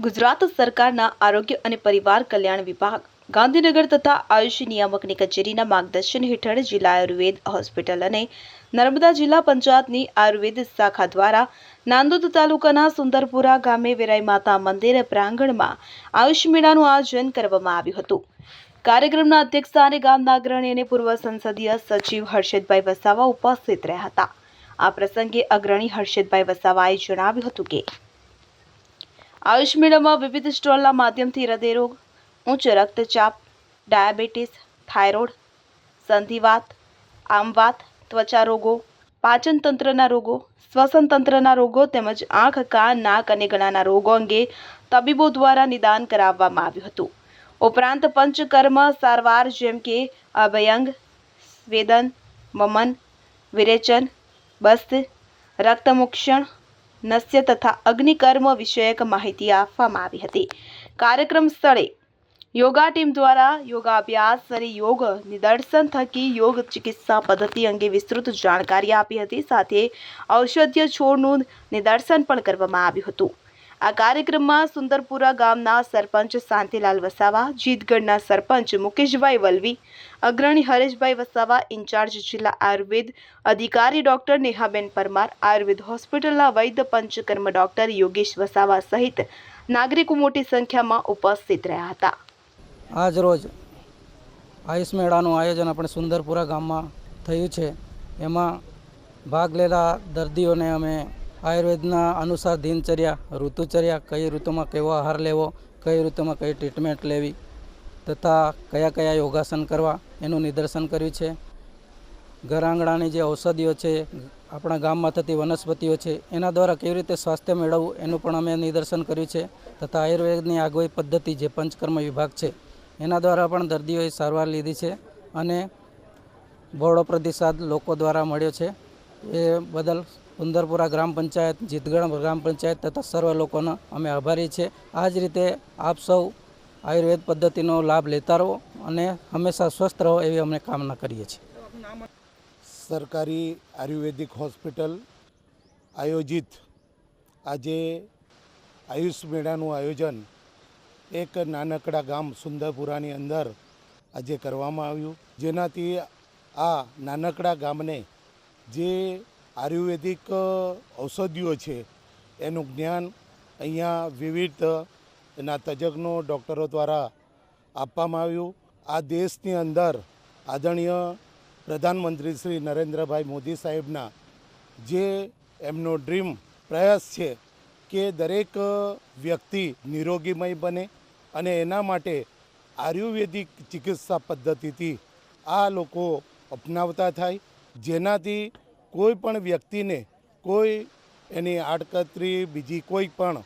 ગુજરાત સરકારના આરોગ્ય અને પરિવાર કલ્યાણ વિભાગ ગાંધીનગર તથા આયુષ નિયામકની કચેરીના માર્ગદર્શન હેઠળ જિલ્લા આયુર્વેદ હોસ્પિટલ અને નર્મદા જિલ્લા પંચાયતની આયુર્વેદ શાખા દ્વારા નાંદોદ તાલુકાના સુંદરપુરા ગામે વેરાઈ માતા મંદિર પ્રાંગણમાં આયુષ મેળાનું આયોજન કરવામાં આવ્યું હતું। કાર્યક્રમના અધ્યક્ષસ્થાને ગામના અગ્રણી અને પૂર્વ સંસદીય સચિવ હર્ષદભાઈ વસાવા ઉપસ્થિત રહ્યા હતા। આ પ્રસંગે અગ્રણી હર્ષદભાઈ વસાવાએ જણાવ્યું હતું કે આયુષ મેળામાં વિવિધ સ્ટોલના માધ્યમથી હૃદયરોગ, ઉચ્ચ રક્તચાપ, ડાયાબિટીસ, થાઇરોઇડ, સંધિવાત, આમવાત, ત્વચા રોગો, પાચન તંત્રના રોગો, શ્વસન તંત્રના રોગો તેમજ આંખ, કાન, નાક અને ગળાના રોગો અંગે તબીબો દ્વારા નિદાન કરાવવામાં આવ્યું હતું। ઉપરાંત પંચકર્મ સારવાર જેમ કે અભયંગ, સ્વેદન, વમન, વિરેચન, બસ્ત, રક્તમોક્ષણ, નસ્ય તથા અગ્નિકર્મ વિષયક માહિતી આપવામાં આવી હતી। કાર્યક્રમ સ્થળે યોગા ટીમ દ્વારા યોગાભ્યાસ અને યોગ નિદર્શન થકી યોગ ચિકિત્સા પદ્ધતિ અંગે વિસ્તૃત જાણકારી આપી હતી। સાથે ઔષધીય છોડનું નિદર્શન પણ કરવામાં આવ્યું હતું। આ કાર્યક્રમમાં સુંદરપુરા ગામના સરપંચ શાંતિલાલ વસાવા, જીતગઢના સરપંચ મુકેશભાઈ વલવી, અગ્રણી હરેશભાઈ વસાવા, ઇન્ચાર્જ જિલ્લા આયુર્વેદ અધિકારી ડોક્ટર નેહાબેન પરમાર, આયુર્વેદ હોસ્પિટલના વૈદ્ય પંચકર્મ ડોક્ટર યોગેશ વસાવા સહિત નાગરિકો મોટી સંખ્યામાં ઉપસ્થિત રહ્યા હતા। આજ રોજ આયુષ મેળાનું આયોજન આપણે સુંદરપુરા ગામમાં થયું છે। એમાં ભાગ લેલા દર્દીઓને અમે આયુર્વેદના અનુસાર દિનચર્યા, ઋતુચર્યા, કઈ ઋતુમાં કેવો આહાર લેવો, કઈ ઋતુમાં કઈ ટ્રીટમેન્ટ લેવી તથા કયા કયા યોગાસન કરવા એનું નિદર્શન કર્યું છે। ઘર આંગણાની જે ઔષધિઓ છે, આપણા ગામમાં થતી વનસ્પતિઓ છે, એના દ્વારા કેવી રીતે સ્વાસ્થ્ય મેળવવું એનું પણ અમે નિદર્શન કર્યું છે। તથા આયુર્વેદની આગવી પદ્ધતિ જે પંચકર્મ વિભાગ છે એના દ્વારા પણ દર્દીઓએ સારવાર લીધી છે અને બહોળો પ્રતિસાદ લોકો દ્વારા મળ્યો છે। એ બદલ સુંદરપુરા ગ્રામ પંચાયત, જીતગઢ ગ્રામ પંચાયત તથા સર્વ લોકોનો અમે આભારી છે। આ જ રીતે આપ સૌ આયુર્વેદ પદ્ધતિનો લાભ લેતા રહો અને હંમેશા સ્વસ્થ રહો એવી અમે કામના કરીએ છીએ। સરકારી આયુર્વેદિક હોસ્પિટલ આયોજિત આજે આયુષ મેળાનું આયોજન એક નાનકડા ગામ સુંદરપુરાની અંદર આજે કરવામાં આવ્યું, જેનાથી આ નાનકડા ગામને જે આયુર્વેદિક ઔષધિઓ છે એનું જ્ઞાન અહીંયા વિવિધ એના તજજ્ઞો, ડૉક્ટરો દ્વારા આપવામાં આવ્યું। આ દેશની અંદર આદરણીય પ્રધાનમંત્રી શ્રી નરેન્દ્રભાઈ મોદી સાહેબના જે એમનો ડ્રીમ પ્રયાસ છે કે દરેક વ્યક્તિ નિરોગીમય બને અને એના માટે આયુર્વેદિક ચિકિત્સા પદ્ધતિથી આ લોકો અપનાવતા થાય, જેનાથી કોઈ પણ વ્યક્તિને કોઈ એની આડકતરી બીજી કોઈ પણ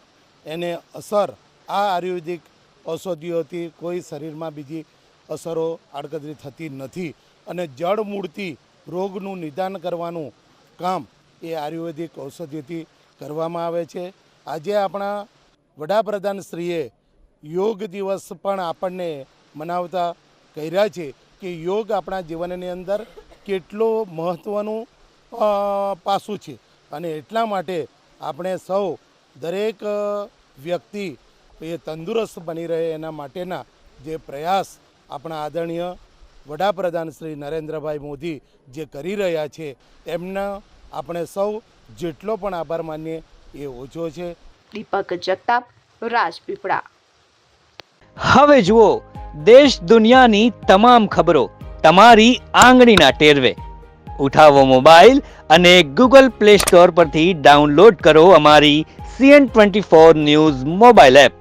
એને અસર આ આયુર્વેદિક ઔષધિઓથી કોઈ શરીરમાં બીજી અસરો આડકતરી થતી નથી અને જડ મૂળથી રોગનું નિદાન કરવાનું કામ એ આયુર્વેદિક ઔષધિથી કરવામાં આવે છે। આજે આપણા વડાપ્રધાનશ્રીએ યોગ દિવસ પણ આપણને મનાવતા કર્યા છે કે યોગ આપણા જીવનની અંદર કેટલો મહત્ત્વનું પાસું છે અને એટલા માટે આપણે સૌ દરેક વ્યક્તિ એ તંદુરસ્ત બની રહે એના માટેના જે પ્રયાસ આપણા આદરણીય વડાપ્રધાન શ્રી નરેન્દ્રભાઈ મોદી જે કરી રહ્યા છે એમના આપણે સૌ જેટલો પણ આભાર માનીએ એ ઓછો છે। દીપક જગતાપ, રાજપીપળા। હવે જુઓ દેશ દુનિયાની તમામ ખબરો તમારી આંગળીના ટેરવે। ઉઠાવો મોબાઈલ અને ગૂગલ પ્લે સ્ટોર પરથી ડાઉનલોડ કરો અમારી CN24 ન્યૂઝ મોબાઈલ એપ।